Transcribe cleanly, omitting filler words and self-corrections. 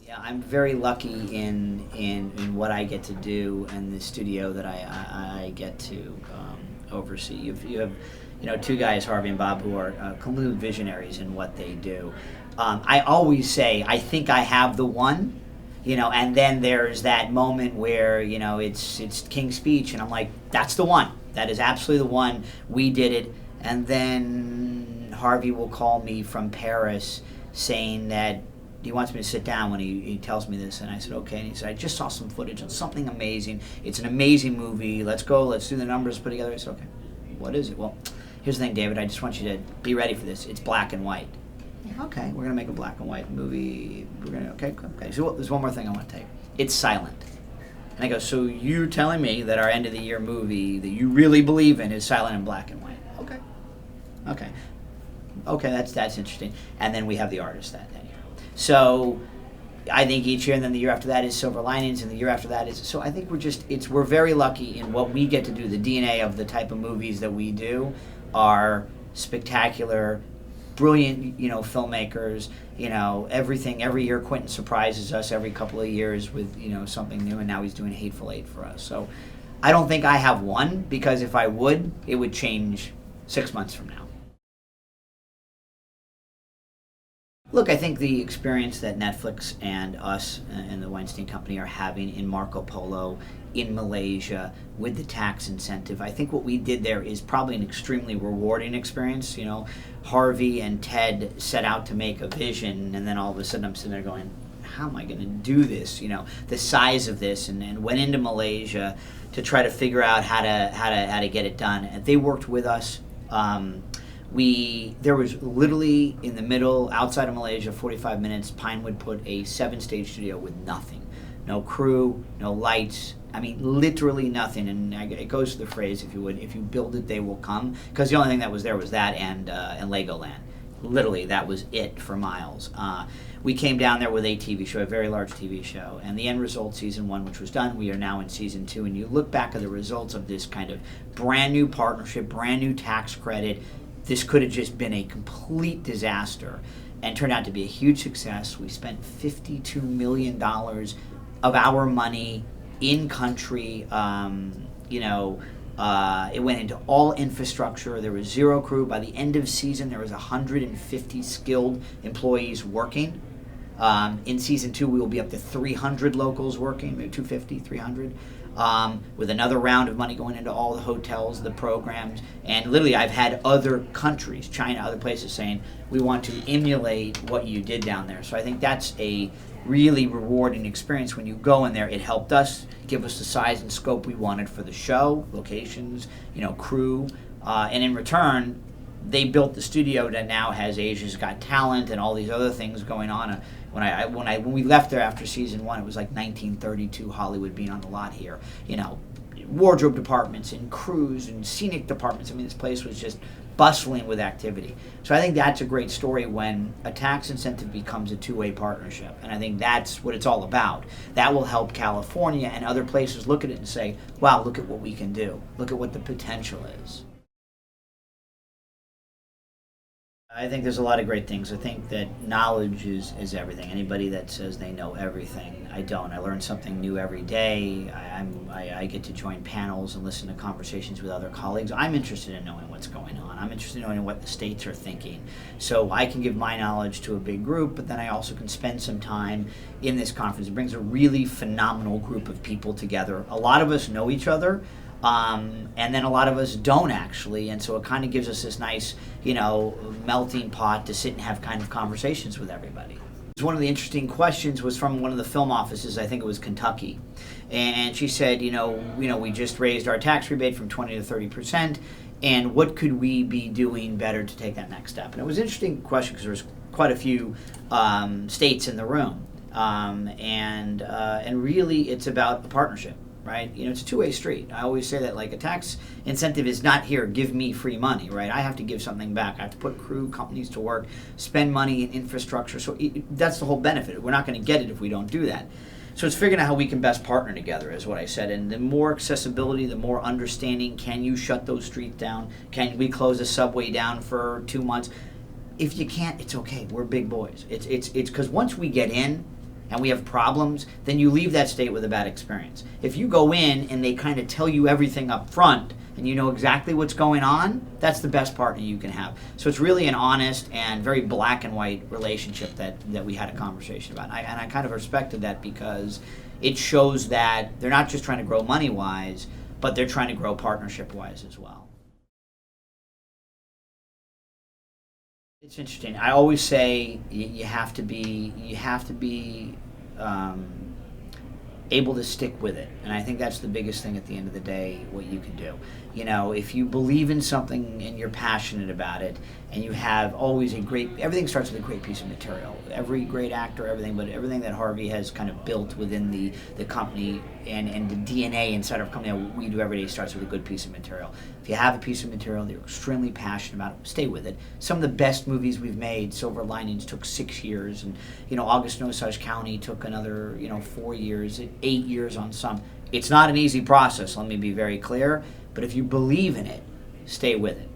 Yeah, I'm very lucky in what I get to do and the studio that I get to oversee. You have two guys, Harvey and Bob, who are complete visionaries in what they do. I always say I think I have the one, and then there's that moment where it's King's Speech, and I'm like, that's the one. That is absolutely the one. We did it, and then Harvey will call me from Paris saying that he wants me to sit down when he tells me this, and I said, okay. And he said, I just saw some footage on something amazing. It's an amazing movie. Let's go. Let's do the numbers, put together. I said, okay, what is it? Well, here's the thing, David. I just want you to be ready for this. It's black and white. Okay, we're going to make a black and white movie. Okay. So there's one more thing I want to take. It's silent. And I go, so you're telling me that our end of the year movie that you really believe in is silent and black and white? Okay, that's interesting. And then we have the artist that year. So I think each year, and then the year after that is Silver Linings, and the year after that is. So I think we're very lucky in what we get to do. The DNA of the type of movies that we do are spectacular, brilliant, filmmakers. Everything. Every year, Quentin surprises us every couple of years with something new, and now he's doing Hateful Eight for us. So I don't think I have one, because if I would, it would change 6 months from now. Look, I think the experience that Netflix and us and the Weinstein Company are having in Marco Polo, in Malaysia, with the tax incentive, I think what we did there is probably an extremely rewarding experience. Harvey and Ted set out to make a vision, and then all of a sudden I'm sitting there going, how am I going to do this? The size of this, and went into Malaysia to try to figure out how to get it done. And they worked with us. There was literally in the middle, outside of Malaysia, 45 minutes, Pinewood put a 7-stage studio with nothing. No crew, no lights. I mean, literally nothing. And it goes to the phrase, if you build it, they will come. Because the only thing that was there was that and Legoland. Literally, that was it for miles. We came down there with a TV show, a very large TV show, and the end result, season 1, which was done, we are now in season 2, and you look back at the results of this kind of brand new partnership, brand new tax credit. This could have just been a complete disaster and turned out to be a huge success. We spent $52 million of our money in country. It went into all infrastructure. There was 0 crew. By the end of season, there was 150 skilled employees working. In season 2, we will be up to 300 locals working, maybe 250, 300. With another round of money going into all the hotels, the programs, and literally I've had other countries, China, other places saying, we want to emulate what you did down there. So I think that's a really rewarding experience when you go in there. It helped us give us the size and scope we wanted for the show, locations, crew, and in return, they built the studio that now has Asia's Got Talent and all these other things going on. When we left there after season 1, it was like 1932 Hollywood being on the lot here. Wardrobe departments and crews and scenic departments. I mean, this place was just bustling with activity. So I think that's a great story when a tax incentive becomes a two-way partnership. And I think that's what it's all about. That will help California and other places look at it and say, wow, look at what we can do. Look at what the potential is. I think there's a lot of great things. I think that knowledge is everything. Anybody that says they know everything, I don't. I learn something new every day. I get to join panels and listen to conversations with other colleagues. I'm interested in knowing what's going on. I'm interested in knowing what the states are thinking. So I can give my knowledge to a big group, but then I also can spend some time in this conference. It brings a really phenomenal group of people together. A lot of us know each other. And then a lot of us don't actually, and so it kind of gives us this nice, melting pot to sit and have kind of conversations with everybody. One of the interesting questions was from one of the film offices, I think it was Kentucky, and she said, we just raised our tax rebate from 20 to 30%, and what could we be doing better to take that next step? And it was an interesting question because there was quite a few states in the room, and really it's about a partnership. Right? It's a two-way street. I always say that, like, a tax incentive is not here, give me free money, right? I have to give something back. I have to put crew, companies to work, spend money in infrastructure. So that's the whole benefit. We're not going to get it if we don't do that. So it's figuring out how we can best partner together is what I said. And the more accessibility, the more understanding. Can you shut those streets down? Can we close a subway down for 2 months? If you can't, it's okay. We're big boys. It's because once we get in, and we have problems, then you leave that state with a bad experience. If you go in and they kind of tell you everything up front and you know exactly what's going on, that's the best partner you can have. So it's really an honest and very black and white relationship that we had a conversation about. And I kind of respected that because it shows that they're not just trying to grow money-wise, but they're trying to grow partnership-wise as well. It's interesting. I always say you have to be able to stick with it, and I think that's the biggest thing at the end of the day. What you can do, if you believe in something and you're passionate about it, and you have always everything starts with a great piece of material. Every great actor, everything that Harvey has kind of built within the company and the DNA inside of our company, what we do every day starts with a good piece of material. If you have a piece of material that you're extremely passionate about, stay with it. Some of the best movies we've made, Silver Linings, took 6 years, and August Osage County took another 4 years, 8 years on some. It's not an easy process, let me be very clear, but if you believe in it, stay with it.